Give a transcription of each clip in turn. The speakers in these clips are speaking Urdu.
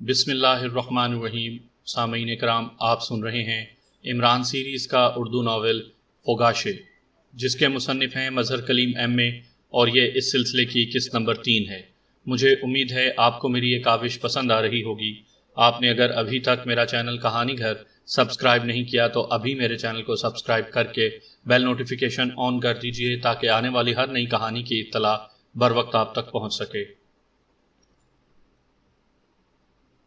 بسم اللہ الرحمن الرحیم۔ سامعین اکرام، آپ سن رہے ہیں عمران سیریز کا اردو ناول فغاشے، جس کے مصنف ہیں مظہر کلیم ایم اے، اور یہ اس سلسلے کی قسط نمبر 3 ہے۔ مجھے امید ہے آپ کو میری یہ کاوش پسند آ رہی ہوگی۔ آپ نے اگر ابھی تک میرا چینل کہانی گھر سبسکرائب نہیں کیا تو ابھی میرے چینل کو سبسکرائب کر کے بیل نوٹیفیکیشن آن کر دیجئے تاکہ آنے والی ہر نئی کہانی کی اطلاع بر وقت آپ تک پہنچ سکے۔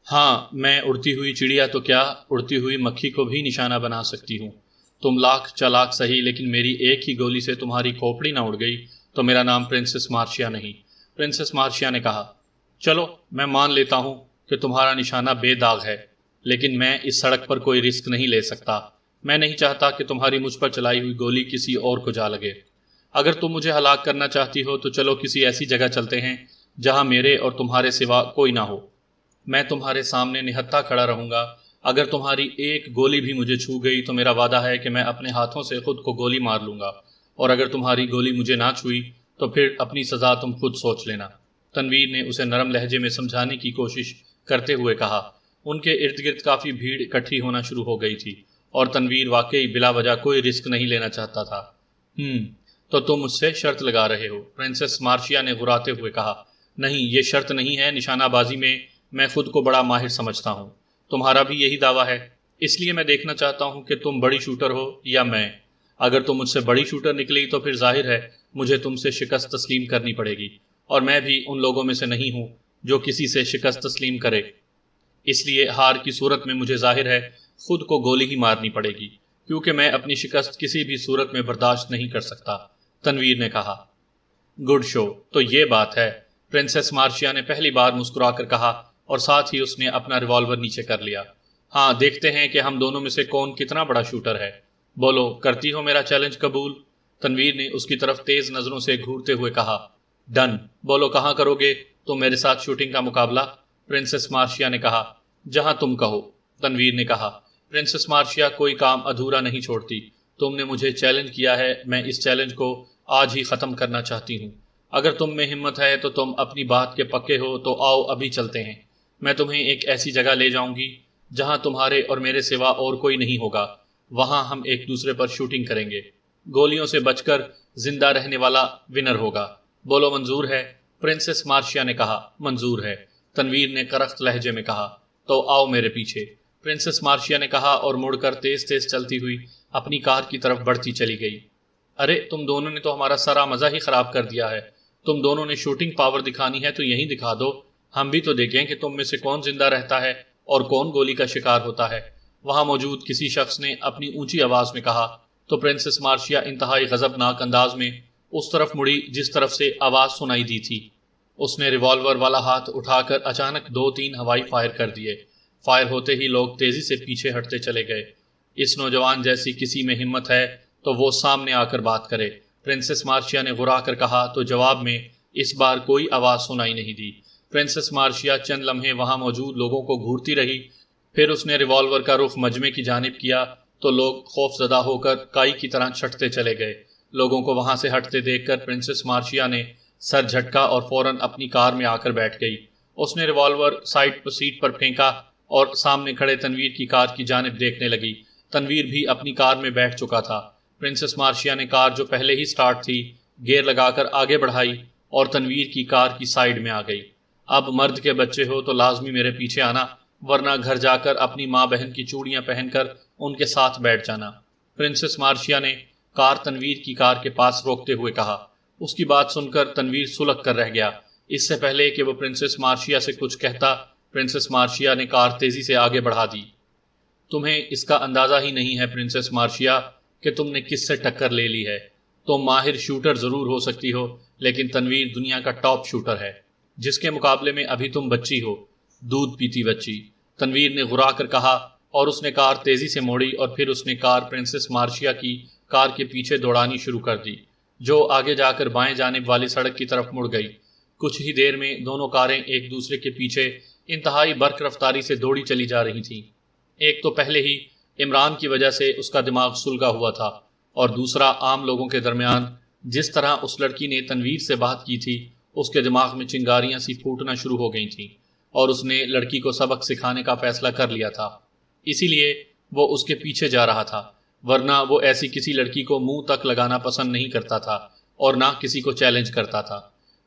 ہاں، میں اڑتی ہوئی چڑیا تو کیا، اڑتی ہوئی مکھی کو بھی نشانہ بنا سکتی ہوں۔ تم لاکھ چالاک سہی، لیکن میری ایک ہی گولی سے تمہاری کھوپڑی نہ اڑ گئی تو میرا نام پرنسس مارشیا نہیں۔ پرنسس مارشیا نے کہا، چلو میں مان لیتا ہوں کہ تمہارا نشانہ بے داغ ہے، لیکن میں اس سڑک پر کوئی رسک نہیں لے سکتا۔ میں نہیں چاہتا کہ تمہاری مجھ پر چلائی ہوئی گولی کسی اور کو جا لگے۔ اگر تم مجھے ہلاک کرنا چاہتی ہو تو چلو کسی ایسی جگہ چلتے ہیں جہاں میرے اور تمہارے سوا کوئی نہ ہو۔ میں تمہارے سامنے نہتھا کھڑا رہوں گا۔ اگر تمہاری ایک گولی بھی مجھے چھو گئی تو میرا وعدہ ہے کہ میں اپنے ہاتھوں سے خود کو گولی مار لوں گا، اور اگر تمہاری گولی مجھے نہ چھوئی تو پھر اپنی سزا تم خود سوچ لینا۔ تنویر نے اسے نرم لہجے میں سمجھانے کی کوشش کرتے ہوئے کہا۔ ان کے ارد گرد کافی بھیڑ اکٹھی ہونا شروع ہو گئی تھی، اور تنویر واقعی بلا وجہ کوئی رسک نہیں لینا چاہتا تھا۔ تو تم مجھ سے شرط لگا رہے ہو؟ پرنسس مارشیا نے غراتے ہوئے کہا۔ نہیں، یہ شرط نہیں ہے۔ نشانہ بازی میں خود کو بڑا ماہر سمجھتا ہوں۔ تمہارا بھی یہی دعویٰ ہے، اس لیے میں دیکھنا چاہتا ہوں کہ تم بڑی شوٹر ہو یا میں۔ اگر تم مجھ سے بڑی شوٹر نکلی تو پھر ظاہر ہے مجھے تم سے شکست تسلیم کرنی پڑے گی، اور میں بھی ان لوگوں میں سے نہیں ہوں جو کسی سے شکست تسلیم کرے۔ اس لیے ہار کی صورت میں مجھے ظاہر ہے خود کو گولی ہی مارنی پڑے گی، کیونکہ میں اپنی شکست کسی بھی صورت میں برداشت نہیں کر سکتا۔ تنویر نے کہا، گڈ شو، تو یہ بات ہے۔ پرنسس مارشیا نے پہلی بار مسکرا کر کہا، اور ساتھ ہی اس نے اپنا ریوالور نیچے کر لیا۔ ہاں، دیکھتے ہیں کہ ہم دونوں میں سے کون کتنا بڑا شوٹر ہے۔ بولو، کرتی ہو میرا چیلنج قبول؟ تنویر نے اس کی طرف تیز نظروں سے گھورتے ہوئے کہا۔ ڈن۔ بولو کہاں کرو گے تم میرے ساتھ شوٹنگ کا مقابلہ؟ پرنسس مارشیا نے کہا۔ جہاں تم کہو، تنویر نے کہا۔ پرنسس مارشیا کوئی کام ادھورا نہیں چھوڑتی۔ تم نے مجھے چیلنج کیا ہے، میں اس چیلنج کو آج ہی ختم کرنا چاہتی ہوں۔ اگر تم میں ہمت ہے تو تم اپنی بات کے پکے ہو تو آؤ ابھی چلتے ہیں۔ میں تمہیں ایک ایسی جگہ لے جاؤں گی جہاں تمہارے اور میرے سوا اور کوئی نہیں ہوگا۔ وہاں ہم ایک دوسرے پر شوٹنگ کریں گے۔ گولیوں سے بچ کر زندہ رہنے والا ونر ہوگا۔ بولو منظور ہے؟ پرنسس مارشیا نے کہا۔ منظور ہے، تنویر نے کرخت لہجے میں کہا۔ تو آؤ میرے پیچھے، پرنسس مارشیا نے کہا، اور مڑ کر تیز تیز چلتی ہوئی اپنی کار کی طرف بڑھتی چلی گئی۔ ارے، تم دونوں نے تو ہمارا سارا مزہ ہی خراب کر دیا ہے۔ تم دونوں نے شوٹنگ پاور دکھانی ہے تو یہیں دکھا دو، ہم بھی تو دیکھیں کہ تم میں سے کون زندہ رہتا ہے اور کون گولی کا شکار ہوتا ہے۔ وہاں موجود کسی شخص نے اپنی اونچی آواز میں کہا، تو پرنسس مارشیا انتہائی غضبناک انداز میں اس طرف مڑی جس طرف سے آواز سنائی دی تھی۔ اس نے ریوالور والا ہاتھ اٹھا کر اچانک 2-3 ہوائی فائر کر دیے۔ فائر ہوتے ہی لوگ تیزی سے پیچھے ہٹتے چلے گئے۔ اس نوجوان جیسی کسی میں ہمت ہے تو وہ سامنے آ کر بات کرے، پرنسس مارشیا نے غرا کر کہا، تو جواب میں اس بار کوئی آواز سنائی نہیں دی۔ پرنسس مارشیا چند لمحے وہاں موجود لوگوں کو گھورتی رہی، پھر اس نے ریوالور کا رخ مجمع کی جانب کیا تو لوگ خوف زدہ ہو کر کائی کی طرح چھٹتے چلے گئے۔ لوگوں کو وہاں سے ہٹتے دیکھ کر پرنسس مارشیا نے سر جھٹکا اور فوراً اپنی کار میں آ کر بیٹھ گئی۔ اس نے ریوالور سیٹ پر پھینکا اور سامنے کھڑے تنویر کی کار کی جانب دیکھنے لگی۔ تنویر بھی اپنی کار میں بیٹھ چکا تھا۔ پرنسس مارشیا نے کار جو پہلے ہی سٹارٹ تھی گیئر لگا کر آگے بڑھائی اور تنویر کی کار کی سائیڈ میں آ گئی۔ اب مرد کے بچے ہو تو لازمی میرے پیچھے آنا، ورنہ گھر جا کر اپنی ماں بہن کی چوڑیاں پہن کر ان کے ساتھ بیٹھ جانا۔ پرنسس مارشیا نے کار تنویر کی کار کے پاس روکتے ہوئے کہا۔ اس کی بات سن کر تنویر سلگ کر رہ گیا۔ اس سے پہلے کہ وہ پرنسس مارشیا سے کچھ کہتا، پرنسس مارشیا نے کار تیزی سے آگے بڑھا دی۔ تمہیں اس کا اندازہ ہی نہیں ہے پرنسس مارشیا کہ تم نے کس سے ٹکر لے لی ہے۔ تم ماہر شوٹر ضرور ہو سکتی ہو، لیکن تنویر دنیا کا ٹاپ شوٹر ہے، جس کے مقابلے میں ابھی تم بچی ہو، دودھ پیتی بچی۔ تنویر نے غرا کر کہا، اور اس نے کار تیزی سے موڑی اور پھر اس نے کار پرنسس مارشیا کی کار کے پیچھے دوڑانی شروع کر دی، جو آگے جا کر بائیں جانب والی سڑک کی طرف مڑ گئی۔ کچھ ہی دیر میں دونوں کاریں ایک دوسرے کے پیچھے انتہائی برق رفتاری سے دوڑی چلی جا رہی تھیں۔ ایک تو پہلے ہی عمران کی وجہ سے اس کا دماغ سلگا ہوا تھا، اور دوسرا عام لوگوں کے درمیان جس طرح اس لڑکی نے تنویر سے بات کی تھی، اس کے دماغ میں چنگاریاں سی پھوٹنا شروع ہو گئی تھیں، اور اس نے لڑکی کو سبق سکھانے کا فیصلہ کر لیا تھا، اسی لیے وہ اس کے پیچھے جا رہا تھا، ورنہ وہ ایسی کسی لڑکی کو منہ تک لگانا پسند نہیں کرتا تھا اور نہ کسی کو چیلنج کرتا تھا۔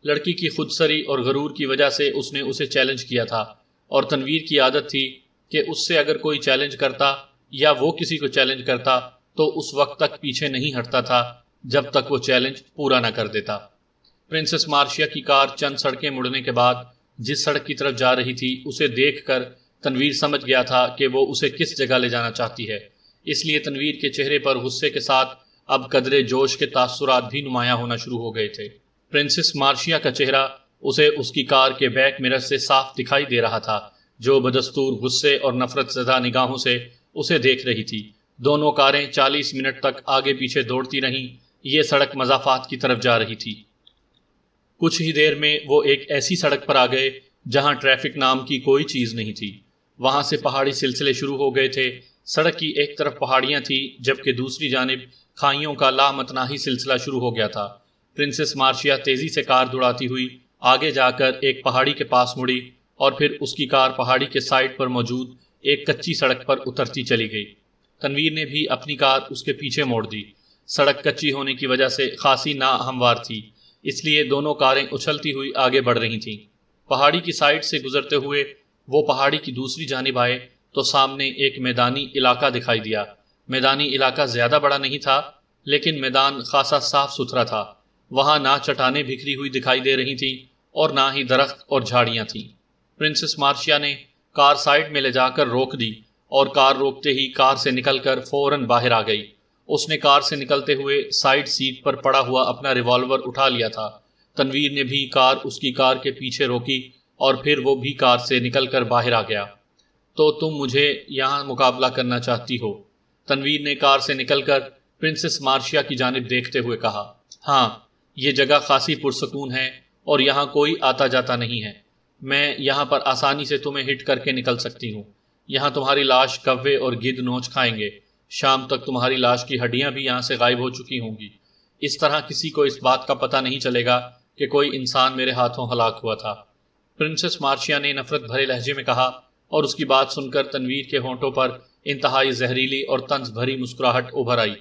لڑکی کی خودسری اور غرور کی وجہ سے اس نے اسے چیلنج کیا تھا، اور تنویر کی عادت تھی کہ اس سے اگر کوئی چیلنج کرتا یا وہ کسی کو چیلنج کرتا تو اس وقت تک پیچھے نہیں ہٹتا تھا جب تک وہ چیلنج پورا نہ کر دیتا۔ پرنسس مارشیا کی کار چند سڑکیں مڑنے کے بعد جس سڑک کی طرف جا رہی تھی اسے دیکھ کر تنویر سمجھ گیا تھا کہ وہ اسے کس جگہ لے جانا چاہتی ہے، اس لیے تنویر کے چہرے پر غصے کے ساتھ اب قدرے جوش کے تاثرات بھی نمایاں ہونا شروع ہو گئے تھے۔ پرنسس مارشیا کا چہرہ اسے اس کی کار کے بیک مرر سے صاف دکھائی دے رہا تھا، جو بدستور غصے اور نفرت زدہ نگاہوں سے اسے دیکھ رہی تھی۔ دونوں کاریں 40 منٹ تک آگے پیچھے دوڑتی رہیں، یہ سڑک مضافات کی طرف جا رہی تھی۔ کچھ ہی دیر میں وہ ایک ایسی سڑک پر آ گئے جہاں ٹریفک نام کی کوئی چیز نہیں تھی۔ وہاں سے پہاڑی سلسلے شروع ہو گئے تھے۔ سڑک کی ایک طرف پہاڑیاں تھیں جبکہ دوسری جانب کھائیوں کا لامتناہی سلسلہ شروع ہو گیا تھا۔ پرنسس مارشیا تیزی سے کار دوڑاتی ہوئی آگے جا کر ایک پہاڑی کے پاس مڑی اور پھر اس کی کار پہاڑی کے سائڈ پر موجود ایک کچی سڑک پر اترتی چلی گئی۔ تنویر نے بھی اپنی کار اس کے پیچھے موڑ دی۔ سڑک کچی ہونے کی وجہ سے خاصی ناہموار تھی، اس لیے دونوں کاریں اچھلتی ہوئی آگے بڑھ رہی تھیں۔ پہاڑی کی سائڈ سے گزرتے ہوئے وہ پہاڑی کی دوسری جانب آئے تو سامنے ایک میدانی علاقہ دکھائی دیا۔ میدانی علاقہ زیادہ بڑا نہیں تھا، لیکن میدان خاصا صاف ستھرا تھا۔ وہاں نہ چٹانیں بکھری ہوئی دکھائی دے رہی تھیں اور نہ ہی درخت اور جھاڑیاں تھیں۔ پرنسس مارشیا نے کار سائڈ میں لے جا کر روک دی اور کار روکتے ہی کار سے نکل کر فوراً باہر آ گئی۔ اس نے کار سے نکلتے ہوئے سائڈ سیٹ پر پڑا ہوا اپنا ریوالور اٹھا لیا تھا۔ تنویر نے بھی کار اس کی کار کے پیچھے روکی اور پھر وہ بھی کار سے نکل کر باہر آ گیا۔ تو تم مجھے یہاں مقابلہ کرنا چاہتی ہو؟ تنویر نے کار سے نکل کر پرنسس مارشیا کی جانب دیکھتے ہوئے کہا۔ ہاں، یہ جگہ خاصی پرسکون ہے اور یہاں کوئی آتا جاتا نہیں ہے۔ میں یہاں پر آسانی سے تمہیں ہٹ کر کے نکل سکتی ہوں۔ یہاں تمہاری لاش کوے اور گدھ نوچ کھائیں گے۔ شام تک تمہاری لاش کی ہڈیاں بھی یہاں سے غائب ہو چکی ہوں گی۔ اس طرح کسی کو اس بات کا پتہ نہیں چلے گا کہ کوئی انسان میرے ہاتھوں ہلاک ہوا تھا۔ پرنسس مارشیا نے نفرت بھرے لہجے میں کہا، اور اس کی بات سن کر تنویر کے ہونٹوں پر انتہائی زہریلی اور طنز بھری مسکراہٹ ابھر آئی۔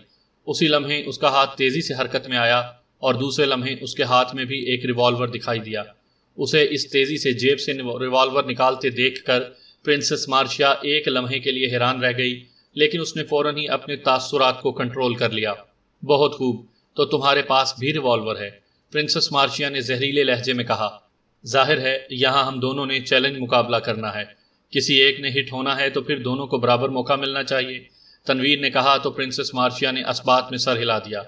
اسی لمحے اس کا ہاتھ تیزی سے حرکت میں آیا اور دوسرے لمحے اس کے ہاتھ میں بھی ایک ریوالور دکھائی دیا۔ اسے اس تیزی سے جیب سے ریوالور نکالتے دیکھ کر پرنسس مارشیا ایک لمحے کے لیے حیران رہ گئی، لیکن اس نے فوراً ہی اپنے تاثرات کو کنٹرول کر لیا۔ بہت خوب، تو تمہارے پاس بھی ریوالور ہے، پرنسس مارشیا نے زہریلے لہجے میں کہا۔ ظاہر ہے یہاں ہم دونوں نے چیلنج مقابلہ کرنا ہے، کسی ایک نے ہٹ ہونا ہے تو پھر دونوں کو برابر موقع ملنا چاہیے، تنویر نے کہا تو پرنسس مارشیا نے اثبات میں سر ہلا دیا۔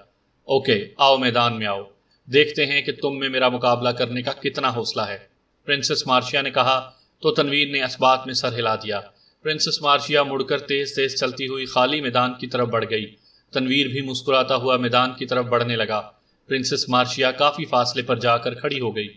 اوکے، آؤ میدان میں آؤ، دیکھتے ہیں کہ تم میں میرا مقابلہ کرنے کا کتنا حوصلہ ہے، پرنسس مارشیا نے کہا تو تنویر نے اثبات میں سر ہلا دیا۔ پرنسس مارشیا مڑ کر تیز تیز چلتی ہوئی خالی میدان کی طرف بڑھ گئی۔ تنویر بھی مسکراتا ہوا میدان کی طرف بڑھنے لگا۔ پرنسس مارشیا کافی فاصلے پر جا کر کھڑی ہو گئی۔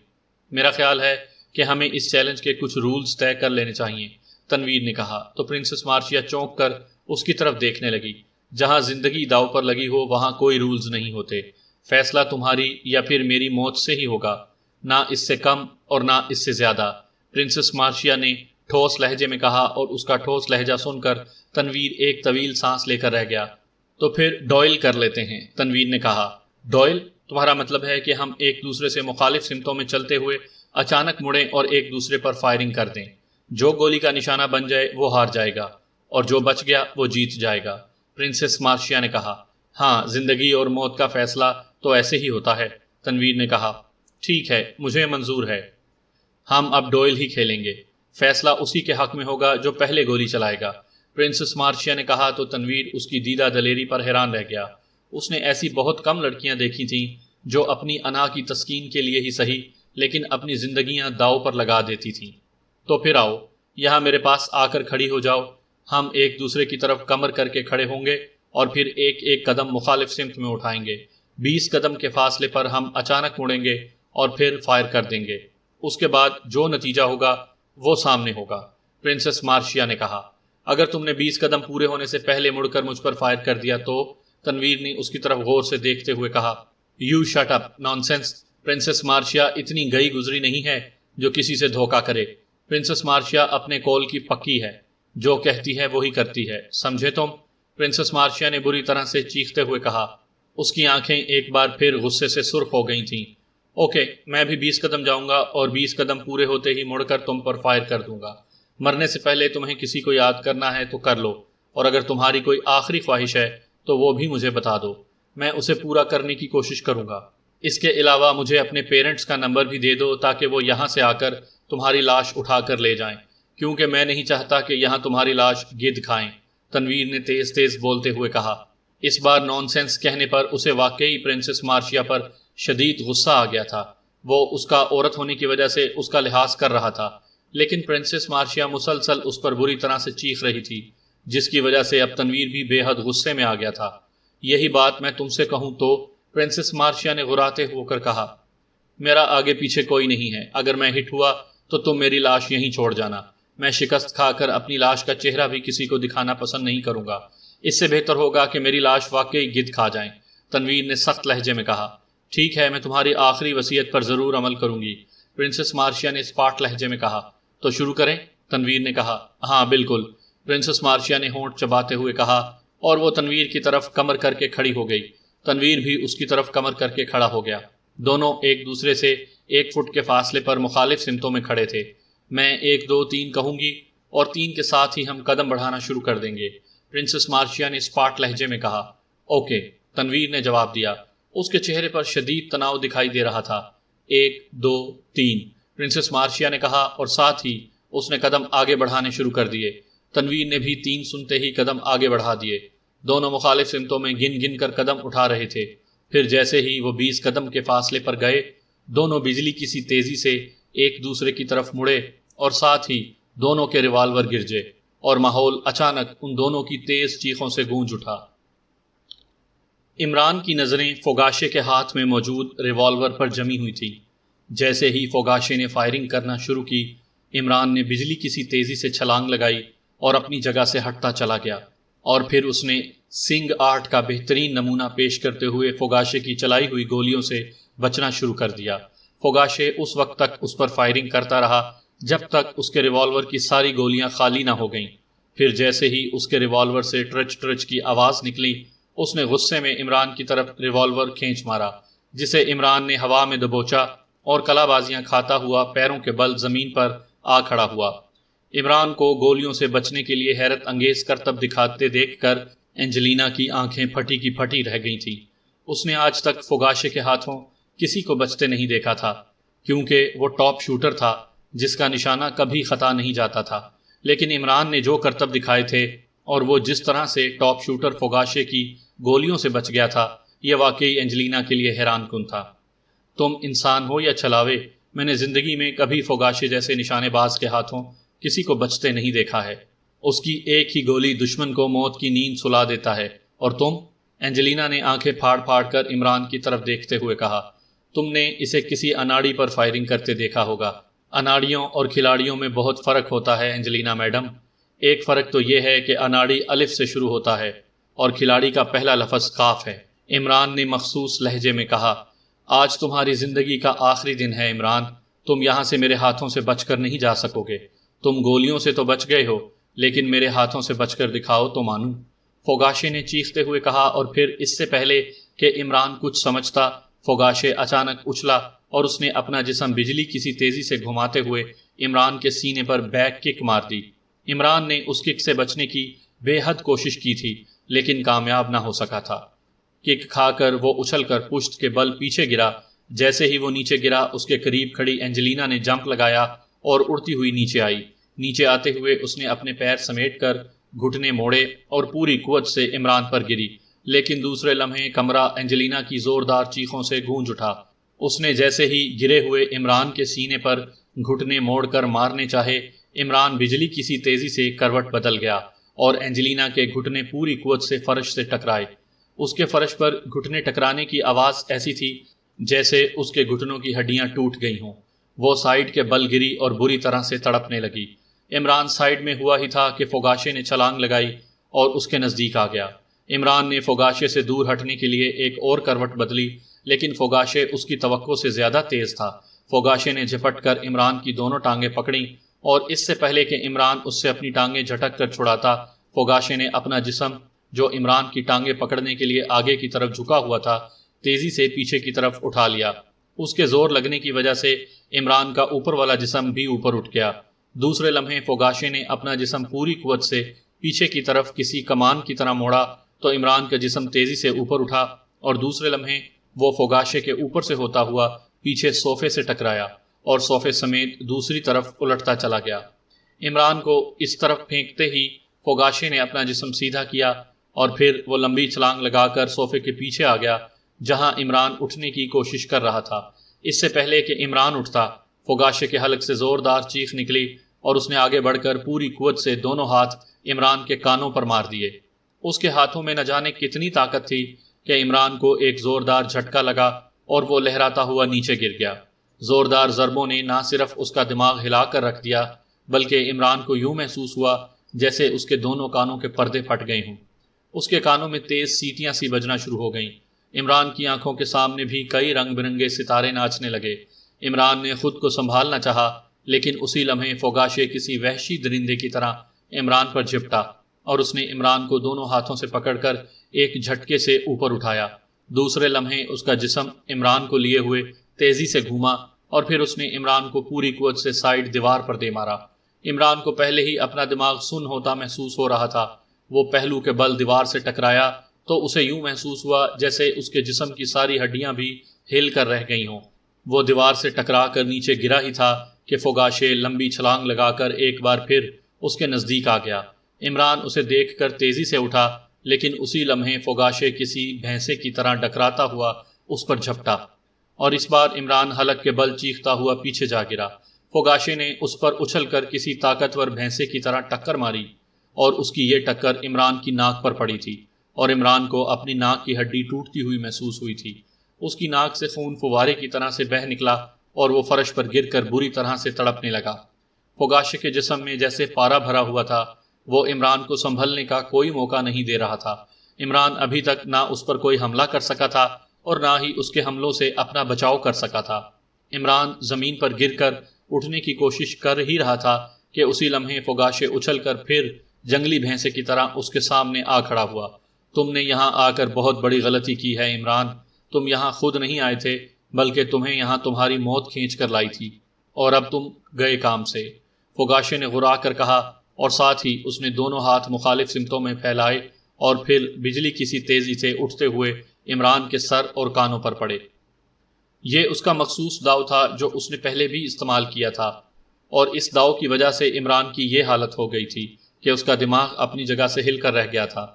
میرا خیال ہے کہ ہمیں اس چیلنج کے کچھ رولز طے کر لینے چاہیے، تنویر نے کہا تو پرنسس مارشیا چونک کر اس کی طرف دیکھنے لگی۔ جہاں زندگی داؤ پر لگی ہو وہاں کوئی رولز نہیں ہوتے، فیصلہ تمہاری یا پھر میری موت سے ہی ہوگا، نہ اس سے کم اور نہ اس سے زیادہ، پرنسس مارشیا نے ٹھوس لہجے میں کہا، اور اس کا ٹھوس لہجہ سن کر تنویر ایک طویل سانس لے کر رہ گیا۔ تو پھر ڈوئل کر لیتے ہیں، تنویر نے کہا۔ ڈوئل؟ تمہارا مطلب ہے کہ ہم ایک دوسرے سے مخالف سمتوں میں چلتے ہوئے اچانک مڑیں اور ایک دوسرے پر فائرنگ کر دیں، جو گولی کا نشانہ بن جائے وہ ہار جائے گا اور جو بچ گیا وہ جیت جائے گا، پرنسس مارشیا نے کہا۔ ہاں، زندگی اور موت کا فیصلہ تو ایسے ہی ہوتا ہے، تنویر نے کہا۔ ٹھیک ہے، مجھے منظور ہے، ہم اب ڈوئل ہی کھیلیں گے، فیصلہ اسی کے حق میں ہوگا جو پہلے گولی چلائے گا، پرنسس مارشیا نے کہا تو تنویر اس کی دیدہ دلیری پر حیران رہ گیا۔ اس نے ایسی بہت کم لڑکیاں دیکھی تھیں جو اپنی انا کی تسکین کے لیے ہی صحیح لیکن اپنی زندگیاں داؤ پر لگا دیتی تھیں۔ تو پھر آؤ، یہاں میرے پاس آ کر کھڑی ہو جاؤ، ہم ایک دوسرے کی طرف کمر کر کے کھڑے ہوں گے اور پھر ایک ایک قدم مخالف سمت میں اٹھائیں گے۔ 20 قدم کے فاصلے پر ہم اچانک مڑیں گے اور پھر فائر کر دیں گے، اس کے بعد جو نتیجہ ہوگا وہ سامنے ہوگا، پرنسس مارشیا نے کہا۔ اگر تم نے 20 قدم پورے ہونے سے پہلے مڑ کر مجھ پر فائر کر دیا تو، تنویر نے اس کی طرف غور سے دیکھتے ہوئے کہا۔ You shut up, nonsense, princess Marcia اتنی گئی گزری نہیں ہے جو کسی سے دھوکہ کرے، پرنسس مارشیا اپنے کول کی پکی ہے، جو کہتی ہے وہی کرتی ہے، سمجھے تم؟ پرنسس مارشیا نے بری طرح سے چیختے ہوئے کہا۔ اس کی آنکھیں ایک بار پھر غصے سے سرخ ہو گئی تھیں۔ اوکے، میں بھی 20 قدم جاؤں گا اور 20 قدم پورے ہوتے ہی مڑ کر تم پر فائر کر دوں گا۔ مرنے سے پہلے تمہیں کسی کو یاد کرنا ہے تو کر لو، اور اگر تمہاری کوئی آخری خواہش ہے تو وہ بھی مجھے بتا دو، میں اسے پورا کرنے کی کوشش کروں گا۔ اس کے علاوہ مجھے اپنے پیرنٹس کا نمبر بھی دے دو تاکہ وہ یہاں سے آ کر تمہاری لاش اٹھا کر لے جائیں، کیونکہ میں نہیں چاہتا کہ یہاں تمہاری لاش گدھ کھائیں، تنویر نے تیز تیز بولتے ہوئے کہا۔ اس بار نان سینس کہنے پر اسے واقعی پرنسس مارشیا پر شدید غصہ آ گیا تھا۔ وہ اس کا عورت ہونے کی وجہ سے اس کا لحاظ کر رہا تھا، لیکن پرنسس مارشیا مسلسل اس پر بری طرح سے چیخ رہی تھی، جس کی وجہ سے اب تنویر بھی بے حد غصے میں آ گیا تھا۔ یہی بات میں تم سے کہوں تو، پرنسس مارشیا نے غراتے ہو کر کہا، میرا آگے پیچھے کوئی نہیں ہے، اگر میں ہٹ ہوا تو تم میری لاش یہیں چھوڑ جانا، میں شکست کھا کر اپنی لاش کا چہرہ بھی کسی کو دکھانا پسند نہیں کروں گا، اس سے بہتر ہوگا کہ میری لاش واقعی گدھ کھا جائیں، تنویر نے سخت لہجے میں کہا۔ ٹھیک ہے، میں تمہاری آخری وصیت پر ضرور عمل کروں گی، پرنسس مارشیا نے اسپاٹ لہجے میں کہا۔ تو شروع کریں؟ تنویر نے کہا۔ ہاں بالکل، پرنسس مارشیا نے ہونٹ چباتے ہوئے کہا، اور وہ تنویر کی طرف کمر کر کے کھڑی ہو گئی۔ تنویر بھی اس کی طرف کمر کر کے کھڑا ہو گیا۔ دونوں ایک دوسرے سے 1 فٹ کے فاصلے پر مخالف سمتوں میں کھڑے تھے۔ میں 1 2 3 کہوں گی اور 3 کے ساتھ ہی ہم قدم بڑھانا شروع کر دیں گے، پرنسس مارشیا نے اسپاٹ لہجے میں کہا۔ اوکے، تنویر نے جواب دیا۔ اس کے چہرے پر شدید تناؤ دکھائی دے رہا تھا۔ 1 2 3 پرنسس مارشیا نے کہا، اور ساتھ ہی اس نے قدم آگے بڑھانے شروع کر دیے۔ تنویر نے بھی 3 سنتے ہی قدم آگے بڑھا دیے۔ دونوں مخالف سمتوں میں گن گن کر قدم اٹھا رہے تھے۔ پھر جیسے ہی وہ 20 قدم کے فاصلے پر گئے، دونوں بجلی کی سی تیزی سے ایک دوسرے کی طرف مڑے اور ساتھ ہی دونوں کے ریوالور گرجے، اور ماحول اچانک ان دونوں کی تیز چیخوں سے گونج اٹھا۔ عمران کی نظریں فوگاشے کے ہاتھ میں موجود ریوالور پر جمی ہوئی تھی۔ جیسے ہی فوگاشے نے فائرنگ کرنا شروع کی، عمران نے بجلی کی سی تیزی سے چھلانگ لگائی اور اپنی جگہ سے ہٹتا چلا گیا، اور پھر اس نے سنگ آرٹ کا بہترین نمونہ پیش کرتے ہوئے فوگاشے کی چلائی ہوئی گولیوں سے بچنا شروع کر دیا۔ فوگاشے اس وقت تک اس پر فائرنگ کرتا رہا جب تک اس کے ریوالور کی ساری گولیاں خالی نہ ہو گئیں۔ پھر جیسے ہی اس کے ریوالور سے ٹرچ ٹرچ کی آواز نکلی، اس نے غصے میں عمران کی طرف ریوالور کھینچ مارا، جسے عمران نے ہوا میں دبوچا اور کلا بازیاں کھاتا ہوا پیروں کے بل زمین پر آ کھڑا ہوا۔ عمران کو گولیوں سے بچنے کے لیے حیرت انگیز کرتب دکھاتے دیکھ کر اینجلینا کی آنکھیں پھٹی کی پھٹی رہ گئی تھیں۔ اس نے آج تک فوگاشے کے ہاتھوں کسی کو بچتے نہیں دیکھا تھا، کیونکہ وہ ٹاپ شوٹر تھا جس کا نشانہ کبھی خطا نہیں جاتا تھا، لیکن عمران نے جو کرتب دکھائے تھے اور وہ جس طرح سے ٹاپ شوٹر فوگاشے کی گولیوں سے بچ گیا تھا، یہ واقعی اینجلینا کے لیے حیران کن تھا۔ تم انسان ہو یا چھلاوے، میں نے زندگی میں کبھی فوگاشے جیسے نشانے باز کے ہاتھوں کسی کو بچتے نہیں دیکھا ہے۔ اس کی ایک ہی گولی دشمن کو موت کی نیند سلا دیتا ہے، اور تم؟ اینجلینا نے آنکھیں پھاڑ پھاڑ کر عمران کی طرف دیکھتے ہوئے کہا، تم نے اسے کسی اناڑی پر فائرنگ کرتے دیکھا ہوگا۔ اناڑیوں اور کھلاڑیوں میں بہت فرق ہوتا ہے اینجلینا میڈم۔ ایک فرق تو یہ ہے کہ اناڑی الف سے شروع ہوتا ہے اور کھلاڑی کا پہلا لفظ قاف ہے، عمران نے مخصوص لہجے میں کہا۔ آج تمہاری زندگی کا آخری دن ہے عمران، تم یہاں سے میرے ہاتھوں سے بچ کر نہیں جا سکو گے۔ تم گولیوں سے تو بچ گئے ہو، لیکن میرے ہاتھوں سے بچ کر دکھاؤ تو مانوں، فوگاشے نے چیختے ہوئے کہا، اور پھر اس سے پہلے کہ عمران کچھ سمجھتا، فوگاشے اچانک اچھلا اور اس نے اپنا جسم بجلی کسی تیزی سے گھماتے ہوئے عمران کے سینے پر بیک کک مار دی۔ عمران نے اس کک سے بچنے کی بے حد کوشش کی تھی، لیکن کامیاب نہ ہو سکا تھا۔ کک کھا کر وہ اچھل کر پشت کے بل پیچھے گرا۔ جیسے ہی وہ نیچے گرا، اس کے قریب کھڑی اینجلینا نے جمپ لگایا اور اڑتی ہوئی نیچے آئی۔ نیچے آتے ہوئے اس نے اپنے پیر سمیٹ کر گھٹنے موڑے اور پوری قوت سے عمران پر گری، لیکن دوسرے لمحے کمرہ اینجلینا کی زوردار چیخوں سے گونج اٹھا۔ اس نے جیسے ہی گرے ہوئے عمران کے سینے پر گھٹنے موڑ کر مارنے چاہے، عمران بجلی کی سی تیزی سے کروٹ بدل گیا اور اینجلینا کے گھٹنے پوری قوت سے فرش سے ٹکرائے۔ اس کے فرش پر گھٹنے ٹکرانے کی آواز ایسی تھی جیسے اس کے گھٹنوں کی ہڈیاں ٹوٹ گئی ہوں۔ وہ سائیڈ کے بل گری اور بری طرح سے تڑپنے لگی۔ عمران سائیڈ میں ہوا ہی تھا کہ فوگاشے نے چھلانگ لگائی اور اس کے نزدیک آ گیا۔ عمران نے فوگاشے سے دور ہٹنے کے لیے ایک اور کروٹ بدلی، لیکن فوگاشے اس کی توقع سے زیادہ تیز تھا۔ فوگاشے نے جھپٹ کر عمران کی دونوں ٹانگیں پکڑیں اور اس سے پہلے کہ عمران اس سے اپنی ٹانگیں جھٹک کر چھڑاتا، فوگاشے نے اپنا جسم جو عمران کی ٹانگیں پکڑنے کے لیے آگے کی طرف جھکا ہوا تھا تیزی سے پیچھے کی طرف اٹھا لیا۔ اس کے زور لگنے کی وجہ سے عمران کا اوپر والا جسم بھی اوپر اٹھ گیا۔ دوسرے لمحے فوگاشے نے اپنا جسم پوری قوت سے پیچھے کی طرف کسی کمان کی طرح موڑا تو عمران کا جسم تیزی سے اوپر اٹھا، اور دوسرے لمحے وہ فوگاشے کے اوپر سے ہوتا ہوا پیچھے صوفے سے ٹکرایا اور صوفے سمیت دوسری طرف الٹتا چلا گیا۔ عمران کو اس طرف پھینکتے ہی فوگاشے نے اپنا جسم سیدھا کیا اور پھر وہ لمبی چھلانگ لگا کر صوفے کے پیچھے آ گیا جہاں عمران اٹھنے کی کوشش کر رہا تھا۔ اس سے پہلے کہ عمران اٹھتا، فوگاشے کے حلق سے زوردار چیخ نکلی اور اس نے آگے بڑھ کر پوری قوت سے دونوں ہاتھ عمران کے کانوں پر مار دیے۔ اس کے ہاتھوں میں نہ جانے کتنی طاقت تھی کہ عمران کو ایک زوردار جھٹکا لگا اور وہ لہراتا ہوا نیچے گر گیا۔ زوردار ضربوں نے نہ صرف اس کا دماغ ہلا کر رکھ دیا بلکہ عمران کو یوں محسوس ہوا جیسے اس کے دونوں کانوں کے پردے پھٹ گئے ہوں۔ اس کے کانوں میں تیز سیٹیاں سی بجنا شروع ہو گئیں۔ عمران کی آنکھوں کے سامنے بھی کئی رنگ برنگے ستارے ناچنے لگے۔ عمران نے خود کو سنبھالنا چاہا، لیکن اسی لمحے فوگاشے کسی وحشی درندے کی طرح عمران پر جھپٹا اور اس نے عمران کو دونوں ہاتھوں سے پکڑ کر ایک جھٹکے سے اوپر اٹھایا۔ دوسرے لمحے اس کا جسم عمران کو لیے ہوئے تیزی سے گھوما اور پھر اس نے عمران کو پوری قوت سے سائیڈ دیوار پر دے مارا۔ عمران کو پہلے ہی اپنا دماغ سن ہوتا محسوس ہو رہا تھا۔ وہ پہلو کے بل دیوار سے ٹکرایا تو اسے یوں محسوس ہوا جیسے اس کے جسم کی ساری ہڈیاں بھی ہل کر رہ گئی ہوں۔ وہ دیوار سے ٹکرا کر نیچے گرا ہی تھا کہ فوگاشے لمبی چھلانگ لگا کر ایک بار پھر اس کے نزدیک آ گیا۔ عمران اسے دیکھ کر تیزی سے اٹھا، لیکن اسی لمحے فوگاشے کسی بھینسے کی طرح ڈکراتا ہوا اس پر جھپٹا اور اس بار عمران حلق کے بل چیختا ہوا پیچھے جا گرا۔ فوگاشے نے اس پر اچھل کر کسی طاقتور بھینسے کی طرح ٹکر ماری اور اس کی یہ ٹکر عمران کی ناک پر پڑی تھی اور عمران کو اپنی ناک کی ہڈی ٹوٹتی ہوئی محسوس ہوئی تھی۔ اس کی ناک سے خون فوارے کی طرح سے بہہ نکلا اور وہ فرش پر گر کر بری طرح سے تڑپنے لگا۔ فوگاشے کے جسم میں جیسے پارا بھرا ہوا تھا۔ وہ عمران کو سنبھلنے کا کوئی موقع نہیں دے رہا تھا۔ عمران ابھی تک نہ اس پر کوئی حملہ کر سکا تھا اور نہ ہی اس کے حملوں سے اپنا بچاؤ کر سکا تھا۔ عمران زمین پر گر کر اٹھنے کی کوشش کر ہی رہا تھا کہ اسی لمحے فوگاشے اچھل کر پھر جنگلی بھینسے کی طرح اس کے سامنے آ کھڑا ہوا۔ تم نے یہاں آ کر بہت بڑی غلطی کی ہے عمران۔ تم یہاں خود نہیں آئے تھے بلکہ تمہیں یہاں تمہاری موت کھینچ کر لائی تھی، اور اب تم گئے کام سے، فوگاشے نے غرا کر کہا، اور ساتھ ہی اس نے دونوں ہاتھ مخالف سمتوں میں پھیلائے اور پھر بجلی کسی تیزی سے اٹھتے ہوئے عمران کے سر اور کانوں پر پڑے۔ یہ اس کا مخصوص داؤ تھا جو اس نے پہلے بھی استعمال کیا تھا، اور اس داؤ کی وجہ سے عمران کی یہ حالت ہو گئی تھی کہ اس کا دماغ اپنی جگہ سے ہل کر رہ گیا تھا،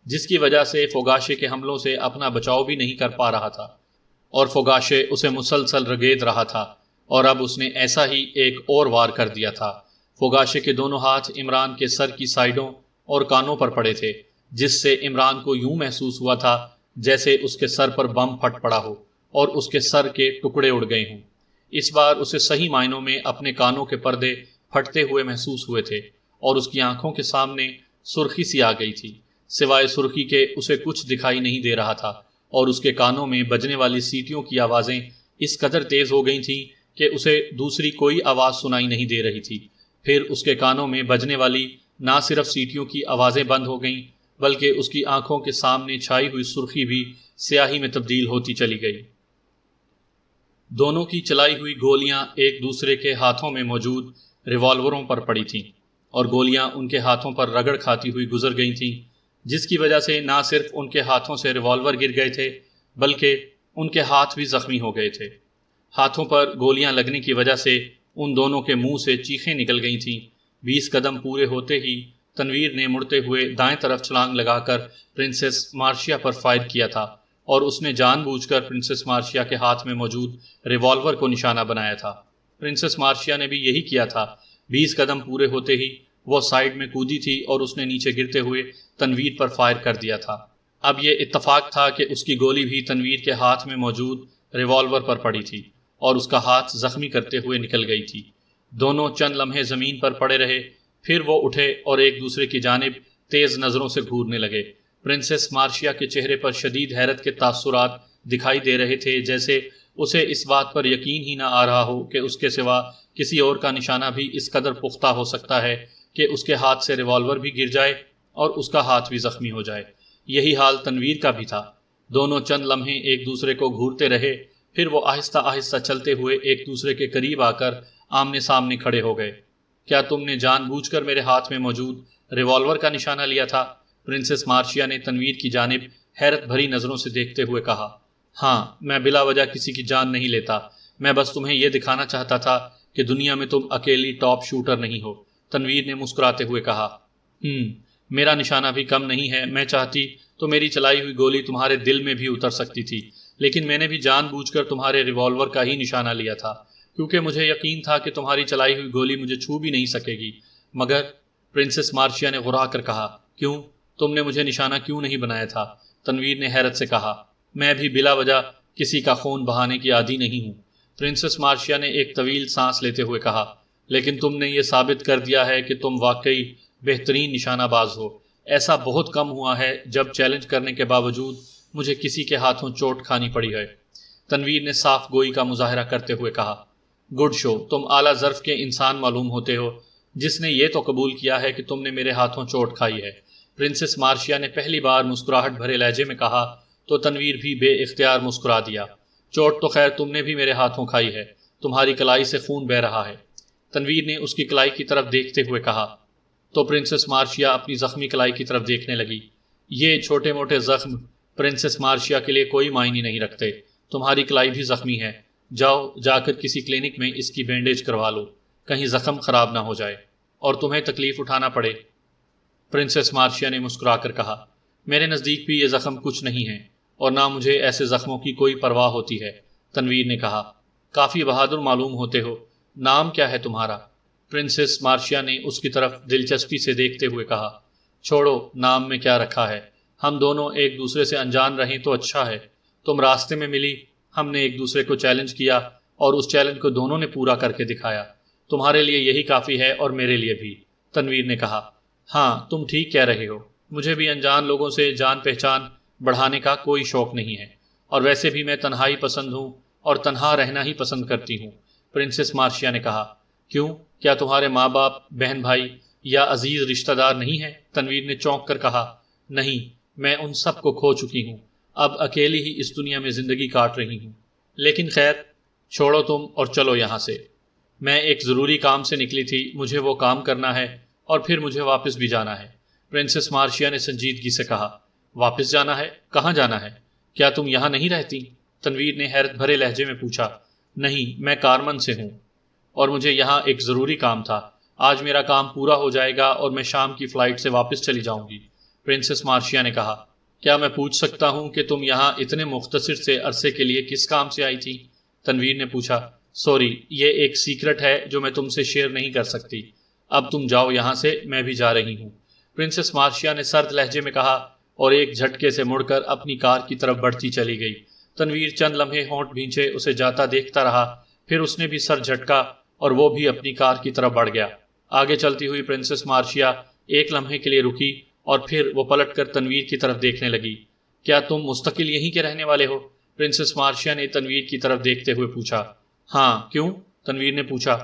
جس کی وجہ سے فوگاشے کے حملوں سے اپنا بچاؤ بھی نہیں کر پا رہا تھا، اور فوگاشے اسے مسلسل رگید رہا تھا، اور اب اس نے ایسا ہی ایک اور وار کر دیا تھا۔ فوگاشے کے دونوں ہاتھ عمران کے سر کی سائیڈوں اور کانوں پر پڑے تھے، جس سے عمران کو یوں محسوس ہوا تھا جیسے اس کے سر پر بم پھٹ پڑا ہو اور اس کے سر کے ٹکڑے اڑ گئے ہوں۔ اس بار اسے صحیح معنوں میں اپنے کانوں کے پردے پھٹتے ہوئے محسوس ہوئے تھے اور اس کی آنکھوں کے سامنے سرخی سی آ گئی تھی۔ سوائے سرخی کے اسے کچھ دکھائی نہیں دے رہا تھا، اور اس کے کانوں میں بجنے والی سیٹیوں کی آوازیں اس قدر تیز ہو گئی تھیں کہ اسے دوسری کوئی آواز سنائی نہیں دے رہی تھی۔ پھر اس کے کانوں میں بجنے والی نہ صرف سیٹیوں کی آوازیں بند ہو گئیں بلکہ اس کی آنکھوں کے سامنے چھائی ہوئی سرخی بھی سیاہی میں تبدیل ہوتی چلی گئی۔ دونوں کی چلائی ہوئی گولیاں ایک دوسرے کے ہاتھوں میں موجود ریوالوروں پر پڑی تھیں، اور گولیاں ان کے ہاتھوں پر رگڑ کھاتی ہوئی گزر گئی تھیں، جس کی وجہ سے نہ صرف ان کے ہاتھوں سے ریوالور گر گئے تھے بلکہ ان کے ہاتھ بھی زخمی ہو گئے تھے۔ ہاتھوں پر گولیاں لگنے کی وجہ سے ان دونوں کے منہ سے چیخیں نکل گئی تھیں۔ 20 قدم پورے ہوتے ہی تنویر نے مڑتے ہوئے دائیں طرف چھلانگ لگا کر پرنسس مارشیا پر فائر کیا تھا، اور اس نے جان بوجھ کر پرنسس مارشیا کے ہاتھ میں موجود ریوالور کو نشانہ بنایا تھا۔ پرنسس مارشیا نے بھی یہی کیا تھا۔ 20 قدم پورے ہوتے ہی وہ سائیڈ میں کودی تھی اور اس نے نیچے گرتے ہوئے تنویر پر فائر کر دیا تھا۔ اب یہ اتفاق تھا کہ اس کی گولی بھی تنویر کے ہاتھ میں موجود ریوالور پر پڑی تھی اور اس کا ہاتھ زخمی کرتے ہوئے نکل گئی تھی۔ دونوں چند لمحے زمین پر پڑے رہے، پھر وہ اٹھے اور ایک دوسرے کی جانب تیز نظروں سے گھورنے لگے۔ پرنسس مارشیا کے چہرے پر شدید حیرت کے تاثرات دکھائی دے رہے تھے، جیسے اسے اس بات پر یقین ہی نہ آ رہا ہو کہ اس کے سوا کسی اور کا نشانہ بھی اس قدر پختہ ہو سکتا ہے کہ اس کے ہاتھ سے ریوالور بھی گر جائے اور اس کا ہاتھ بھی زخمی ہو جائے۔ یہی حال تنویر کا بھی تھا۔ دونوں چند لمحے ایک دوسرے کو گھورتے رہے، پھر وہ آہستہ آہستہ چلتے ہوئے ایک دوسرے کے قریب آ کر آمنے سامنے کھڑے ہو گئے۔ کیا تم نے جان بوجھ کر میرے ہاتھ میں موجود ریوالور کا نشانہ لیا تھا؟ پرنسس مارشیا نے تنویر کی جانب حیرت بھری نظروں سے دیکھتے ہوئے کہا۔ ہاں، میں بلا وجہ کسی کی جان نہیں لیتا، میں بس تمہیں یہ دکھانا چاہتا تھا کہ دنیا میں تم اکیلی ٹاپ شوٹر نہیں ہو، تنویر نے مسکراتے ہوئے کہا۔ میرا نشانہ بھی کم نہیں ہے، میں چاہتی تو میری چلائی ہوئی گولی تمہارے دل میں بھی اتر سکتی تھی، لیکن میں نے بھی جان بوجھ کر تمہارے ریوالور کا ہی نشانہ لیا تھا، کیونکہ مجھے یقین تھا کہ تمہاری چلائی ہوئی گولی مجھے چھو بھی نہیں سکے گی۔ مگر پرنسس مارشیا نے غرا کر کہا، کیوں؟ تم نے مجھے نشانہ کیوں نہیں بنایا تھا؟ تنویر نے حیرت سے کہا، میں بھی بلا وجہ کسی کا خون بہانے کی عادی نہیں ہوں۔ پرنسس مارشیا نے ایک طویل سانس لیتے ہوئے کہا، لیکن تم نے یہ ثابت کر دیا ہے کہ تم واقعی بہترین نشانہ باز ہو۔ ایسا بہت کم ہوا ہے جب چیلنج کرنے کے باوجود مجھے کسی کے ہاتھوں چوٹ کھانی پڑی ہے۔ تنویر نے صاف گوئی کا مظاہرہ کرتے ہوئے کہا، گڈ شو، تم اعلیٰ ظرف کے انسان معلوم ہوتے ہو، جس نے یہ تو قبول کیا ہے کہ تم نے میرے ہاتھوں چوٹ کھائی ہے۔ پرنسس مارشیا نے پہلی بار مسکراہٹ بھرے لہجے میں کہا تو تنویر بھی بے اختیار مسکرا دیا۔ چوٹ تو خیر تم نے بھی میرے ہاتھوں کھائی ہے، تمہاری کلائی سے خون بہہ رہا ہے۔ تنویر نے اس کی کلائی کی طرف دیکھتے ہوئے کہا، تو پرنسس مارشیا اپنی زخمی کلائی کی طرف دیکھنے لگی۔ یہ چھوٹے موٹے زخم پرنسس مارشیا کے لیے کوئی معنی نہیں رکھتے، تمہاری کلائی بھی زخمی ہے، جاؤ جا کر کسی کلینک میں اس کی بینڈیج کروا لو، کہیں زخم خراب نہ ہو جائے اور تمہیں تکلیف اٹھانا پڑے۔ پرنسس مارشیا نے مسکرا کر کہا، میرے نزدیک بھی یہ زخم کچھ نہیں ہے اور نہ مجھے ایسے زخموں کی کوئی پرواہ ہوتی ہے۔ تنویر نے کہا، کافی بہادر معلوم ہوتے ہو، نام کیا ہے تمہارا؟ پرنسس مارشیا نے اس کی طرف دلچسپی سے دیکھتے ہوئے کہا، چھوڑو نام میں کیا رکھا ہے، ہم دونوں ایک دوسرے سے انجان رہیں تو اچھا ہے۔ تم راستے میں ملی، ہم نے ایک دوسرے کو چیلنج کیا اور اس چیلنج کو دونوں نے پورا کر کے دکھایا، تمہارے لیے یہی کافی ہے اور میرے لیے بھی۔ تنویر نے کہا، ہاں تم ٹھیک کہہ رہے ہو، مجھے بھی انجان لوگوں سے جان پہچان بڑھانے کا کوئی شوق نہیں ہے، اور ویسے بھی میں تنہائی پسند ہوں اور تنہا رہنا ہی پسند کرتی ہوں۔ پرنسس مارشیا نے کہا، کیوں؟ کیا تمہارے ماں باپ، بہن بھائی یا عزیز رشتہ دار نہیں ہیں؟ تنویر نے چونک کر کہا، نہیں، میں ان سب کو کھو چکی ہوں، اب اکیلی ہی اس دنیا میں زندگی کاٹ رہی ہوں۔ لیکن خیر، چھوڑو تم اور چلو یہاں سے، میں ایک ضروری کام سے نکلی تھی، مجھے وہ کام کرنا ہے اور پھر مجھے واپس بھی جانا ہے۔ پرنسس مارشیا نے سنجیدگی سے کہا، واپس جانا ہے؟ کہاں جانا ہے؟ کیا تم یہاں نہیں رہتی؟ تنویر نے حیرت بھرے لہجے میں پوچھا۔ نہیں، میں کارمن سے ہوں اور مجھے یہاں ایک ضروری کام تھا، آج میرا کام پورا ہو جائے گا اور میں شام کی فلائٹ سے واپس چلی جاؤں گی۔ پرنسس مارشیا نے کہا، کیا میں پوچھ سکتا ہوں کہ تم یہاں اتنے مختصر سے عرصے کے لیے کس کام سے آئی تھی؟ تنویر نے پوچھا، سوری، یہ ایک سیکرٹ ہے جو میں تم سے شیئر نہیں کر سکتی، اب تم جاؤ یہاں سے، میں بھی جا رہی ہوں۔ پرنسس مارشیا نے سرد لہجے میں کہا اور ایک جھٹکے سے مڑ کر اپنی کار کی طرف بڑھتی چلی گئی۔ تنویر چند لمحے ہونٹ بھینچے اسے جاتا دیکھتا رہا، پھر اس نے بھی سر جھٹکا اور وہ بھی اپنی کار کی طرف بڑھ گیا۔ آگے چلتی ہوئی پرنسس مارشیا ایک لمحے کے لیے رکی اور پھر وہ پلٹ کر تنویر کی طرف دیکھنے لگی۔ کیا تم مستقل یہیں کے رہنے والے ہو؟ پرنسس مارشیا نے تنویر کی طرف دیکھتے ہوئے پوچھا۔ ہاں، کیوں؟ تنویر نے پوچھا۔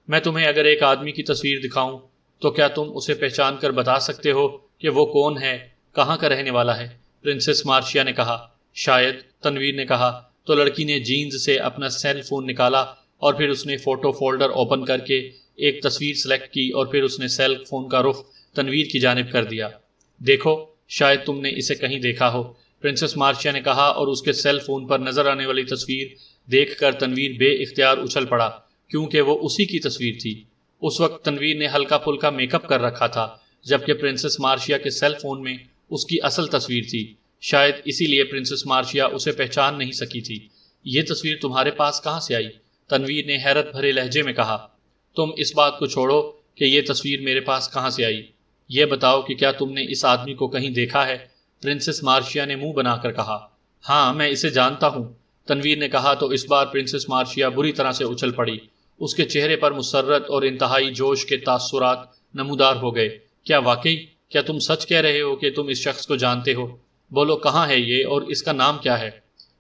میں تمہیں اگر ایک آدمی کی تصویر دکھاؤں تو کیا تم اسے پہچان کر بتا سکتے ہو کہ وہ کون ہے، کہاں کا رہنے والا ہے؟ پرنسس مارشیا نے کہا۔ شاید، تنویر نے کہا تو لڑکی نے جینز سے اپنا سیل فون نکالا اور پھر اس نے فوٹو فولڈر اوپن کر کے ایک تصویر سلیکٹ کی اور پھر اس نے سیل فون کا رخ تنویر کی جانب کر دیا۔ دیکھو، شاید تم نے اسے کہیں دیکھا ہو، پرنسس مارشیا نے کہا اور اس کے سیل فون پر نظر آنے والی تصویر دیکھ کر تنویر بے اختیار اچھل پڑا، کیونکہ وہ اسی کی تصویر تھی۔ اس وقت تنویر نے ہلکا پھلکا میک اپ کر رکھا تھا، جبکہ پرنسس مارشیا کے سیل فون میں اس کی اصل تصویر تھی۔ شاید اسی لیے پرنسس مارشیا اسے پہچان نہیں سکی تھی۔ یہ تصویر تمہارے پاس کہاں سے آئی؟ تنویر نے حیرت بھرے لہجے میں کہا۔ تم اس بات کو چھوڑو کہ یہ تصویر میرے پاس کہاں سے آئی، یہ بتاؤ کہ کیا تم نے اس آدمی کو کہیں دیکھا ہے؟ پرنسس مارشیا نے منہ بنا کر کہا، ہاں میں اسے جانتا ہوں۔ تنویر نے کہا تو اس بار پرنسس مارشیا بری طرح سے اچھل پڑی، اس کے چہرے پر مسرت اور انتہائی جوش کے تاثرات نمودار ہو گئے۔ کیا واقعی؟ کیا تم سچ کہہ رہے ہو کہ تم اس شخص کو جانتے ہو؟ بولو کہاں ہے یہ اور اس کا نام کیا ہے؟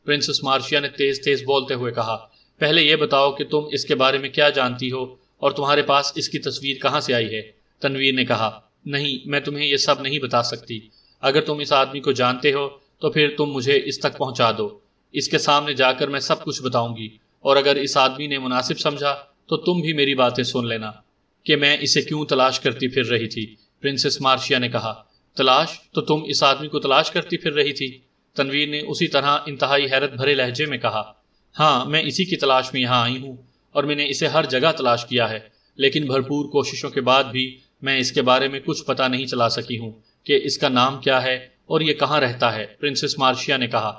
پرنسس مارشیا نے تیز تیز بولتے ہوئے کہا، پہلے یہ بتاؤ کہ تم اس کے بارے میں کیا جانتی ہو اور تمہارے پاس اس کی تصویر کہاں سے آئی ہے؟ تنویر نے کہا، نہیں، میں تمہیں یہ سب نہیں بتا سکتی۔ اگر تم اس آدمی کو جانتے ہو تو پھر تم مجھے اس تک پہنچا دو، اس کے سامنے جا کر میں سب کچھ بتاؤں گی، اور اگر اس آدمی نے مناسب سمجھا تو تم بھی میری باتیں سن لینا۔ کہ میں اسے کیوں تلاش کرتی پھر رہی تھی؟ پرنسس مارشیا نے کہا۔ تلاش؟ تو تم اس آدمی کو تلاش کرتی پھر رہی تھی؟ تنویر نے اسی طرح انتہائی حیرت بھرے لہجے میں کہا، ہاں، میں اسی کی تلاش میں یہاں آئی ہوں، اور میں نے اسے ہر جگہ تلاش کیا ہے، لیکن بھرپور کوششوں کے بعد بھی میں اس کے بارے میں کچھ پتہ نہیں چلا سکی ہوں کہ اس کا نام کیا ہے اور یہ کہاں رہتا ہے۔ پرنسس مارشیا نے کہا،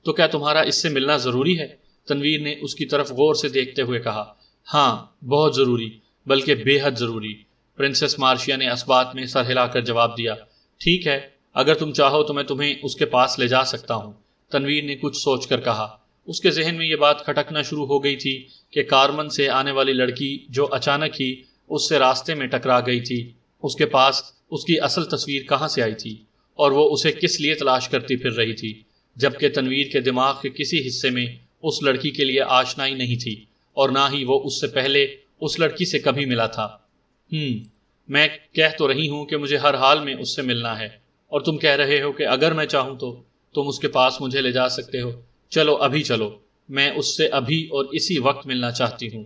تو کیا تمہارا اس سے ملنا ضروری ہے؟ تنویر نے اس کی طرف غور سے دیکھتے ہوئے کہا، ہاں، بہت ضروری، بلکہ بے حد ضروری۔ پرنسس مارشیا نے اس بات میں سر ہلا کر جواب دیا، ٹھیک ہے، اگر تم چاہو تو میں تمہیں اس کے پاس لے جا سکتا ہوں۔ تنویر نے کچھ سوچ کر کہا۔ اس کے ذہن میں یہ بات کھٹکنا شروع ہو گئی تھی کہ کارمن سے آنے والی لڑکی جو اچانک ہی اس سے راستے میں ٹکرا گئی تھی، اس کے پاس اس کی اصل تصویر کہاں سے آئی تھی، اور وہ اسے کس لیے تلاش کرتی پھر رہی تھی، جبکہ تنویر کے دماغ کے کسی حصے میں اس لڑکی کے لیے آشنائی نہیں تھی، اور نہ ہی وہ اس سے پہلے اس لڑکی سے کبھی ملا تھا۔ میں کہہ تو رہی ہوں کہ مجھے ہر حال میں اس سے ملنا ہے، اور تم کہہ رہے ہو کہ اگر میں چاہوں تو تم اس کے پاس مجھے لے جا سکتے ہو۔ چلو ابھی چلو، میں اس سے ابھی اور اسی وقت ملنا چاہتی ہوں۔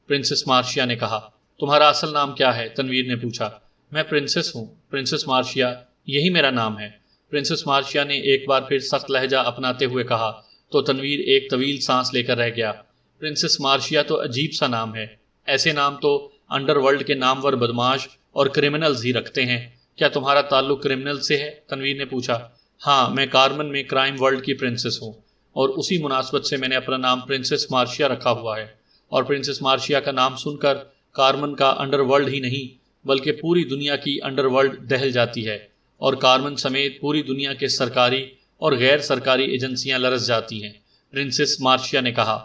پرنسس مارشیا نے کہا۔ تمہارا اصل نام کیا ہے؟ تنویر نے پوچھا۔ میں پرنسس ہوں، پرنسس مارشیا، یہی میرا نام ہے۔ پرنسس مارشیا نے ایک بار پھر سخت لہجہ اپناتے ہوئے کہا تو تنویر ایک طویل سانس لے کر رہ گیا۔ پرنسس مارشیا تو عجیب سا نام ہے، ایسے نام تو انڈر ورلڈ کے نامور بدماش اور کرمنلز ہی رکھتے ہیں۔ کیا تمہارا تعلق کرمنل سے ہے؟ تنویر نے پوچھا۔ ہاں، میں کارمن میں کرائم ورلڈ کی پرنسس ہوں، اور اسی مناسبت سے میں نے اپنا نام پرنسس مارشیا رکھا ہوا ہے، اور پرنسس مارشیا کا نام سن کر کارمن کا انڈر ورلڈ ہی نہیں بلکہ پوری دنیا کی انڈر ورلڈ دہل جاتی ہے، اور کارمن سمیت پوری دنیا کے سرکاری اور غیر سرکاری ایجنسیاں لرز جاتی ہیں۔ پرنسس مارشیا نے کہا۔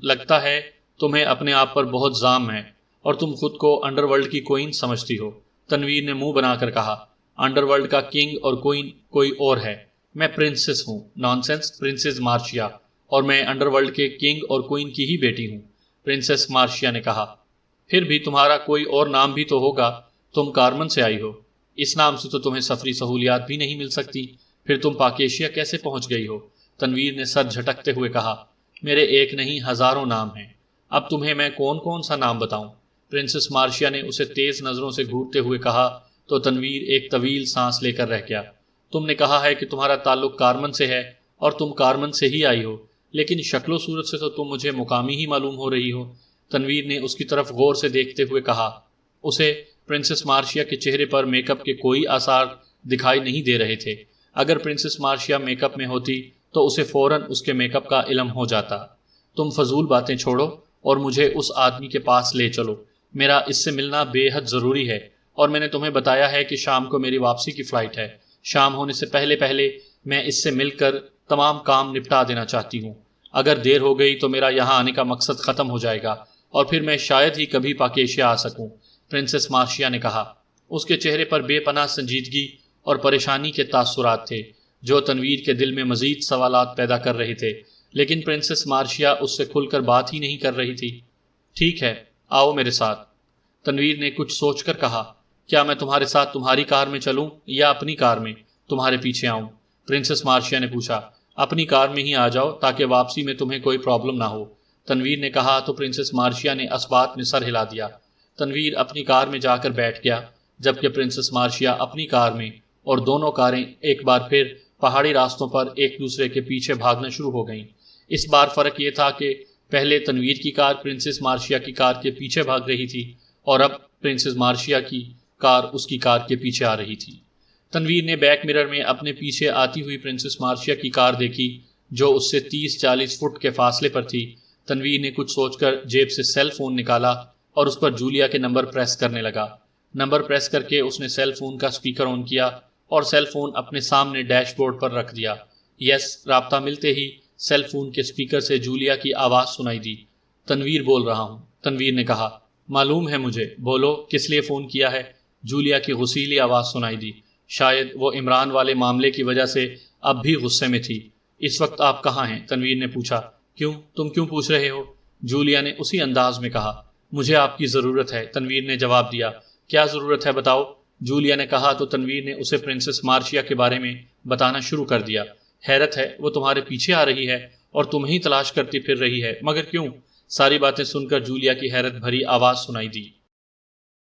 لگتا ہے تمہیں اپنے آپ پر بہت زام ہے، اور تم خود کو انڈر ورلڈ کی کوئین سمجھتی ہو۔ تنویر نے منہ بنا کر کہا، انڈر ورلڈ کا کنگ اور کوئین کوئی اور ہے، میں پرنسس ہوں۔ نانسنس، پرنسس مارشیا، اور میں انڈر ورلڈ کے کنگ اور کوئین کی ہی بیٹی ہوں۔ پرنسس مارشیا نے کہا۔ پھر بھی تمہارا کوئی اور نام بھی تو ہوگا، تم کارمن سے آئی ہو، اس نام سے تو تمہیں سفری سہولیات بھی نہیں مل سکتی، پھر تم پاکیشیا کیسے پہنچ گئی ہو؟ تنویر نے سر جھٹکتے ہوئے کہا، میرے ایک نہیں ہزاروں نام ہیں، اب تمہیں میں کون کون سا نام بتاؤں؟ پرنسس مارشیا نے اسے تیز نظروں سے گھورتے ہوئے کہا تو تنویر ایک طویل سانس لے کر رہ گیا۔ تم نے کہا ہے کہ تمہارا تعلق کارمن سے ہے اور تم کارمن سے ہی آئی ہو، لیکن شکل و صورت سے تو تم مجھے مقامی ہی معلوم ہو رہی ہو۔ تنویر نے اس کی طرف غور سے دیکھتے ہوئے کہا۔ اسے پرنسس مارشیا کے چہرے پر میک اپ کے کوئی آثار دکھائی نہیں دے رہے تھے۔ اگر پرنسس مارشیا میک اپ میں ہوتی تو اسے فوراً اس کے میک اپ کا علم ہو جاتا۔ تم فضول باتیں چھوڑو اور مجھے اس آدمی کے پاس لے چلو، میرا اس سے ملنا بے حد ضروری ہے، اور میں نے تمہیں بتایا ہے کہ شام کو میری واپسی کی فلائٹ ہے۔ شام ہونے سے پہلے پہلے میں اس سے مل کر تمام کام نپٹا دینا چاہتی ہوں۔ اگر دیر ہو گئی تو میرا یہاں آنے کا مقصد ختم ہو جائے گا، اور پھر میں شاید ہی کبھی پاکیشیا آ سکوں۔ پرنسس مارشیا نے کہا۔ اس کے چہرے پر بے پناہ سنجیدگی اور پریشانی کے تاثرات تھے جو تنویر کے دل میں مزید سوالات پیدا کر رہے تھے، لیکن پرنسس مارشیا اس سے کھل کر بات ہی نہیں کر رہی تھی۔ ٹھیک ہے، آؤ میرے ساتھ، تنویر نے کچھ سوچ کر کہا۔ کیا میں تمہارے ساتھ تمہاری کار میں چلوں یا اپنی کار میں تمہارے پیچھے آؤں؟ پرنسس مارشیا نے پوچھا۔ اپنی کار میں ہی آ جاؤ تاکہ واپسی میں تمہیں کوئی پرابلم نہ ہو، تنویر نے کہا تو پرنسس مارشیا نے اس بات میں سر ہلا دیا۔ تنویر اپنی کار میں جا کر بیٹھ گیا، جبکہ پرنسس مارشیا اپنی کار میں، اور دونوں کاریں ایک بار پھر پہاڑی راستوں پر ایک دوسرے کے پیچھے بھاگنا شروع ہو گئیں۔ اس بار فرق یہ تھا کہ پہلے تنویر کی کار پرنسس مارشیا کی کار کے پیچھے بھاگ رہی تھی، اور اب پرنسس مارشیا کی کار اس کی کار کے پیچھے آ رہی تھی۔ تنویر نے بیک مرر میں اپنے پیچھے آتی ہوئی پرنسس مارشیا کی کار دیکھی جو اس سے 30-40 فٹ کے فاصلے پر تھی۔ تنویر نے کچھ سوچ کر جیب سے سیل فون نکالا اور اس پر جولیا کے نمبر پریس کرنے لگا۔ نمبر پریس کر کے اس نے سیل فون کا سپیکر آن کیا اور سیل فون اپنے سامنے ڈیش بورڈ پر رکھ دیا۔ یس، رابطہ ملتے ہی سیل فون کے سپیکر سے جولیا کی آواز سنائی دی۔ تنویر بول رہا ہوں، تنویر نے کہا۔ معلوم ہے مجھے، بولو کس لیے فون کیا ہے؟ جولیا کی غصیلی آواز سنائی دی۔ شاید وہ عمران والے معاملے کی وجہ سے اب بھی غصے میں تھی۔ اس وقت آپ کہاں ہیں؟ تنویر نے پوچھا۔ کیوں؟ تم کیوں پوچھ رہے ہو؟ جولیا نے اسی انداز میں کہا۔ مجھے آپ کی ضرورت ہے، تنویر نے جواب دیا۔ کیا ضرورت ہے بتاؤ، جولیا نے کہا تو تنویر نے اسے پرنسس مارشیا کے بارے میں بتانا شروع کر دیا۔ حیرت ہے، وہ تمہارے پیچھے آ رہی ہے اور تمہیں تلاش کرتی پھر رہی ہے، مگر کیوں؟ ساری باتیں سن کر جولیا کی حیرت بھری آواز سنائی دی۔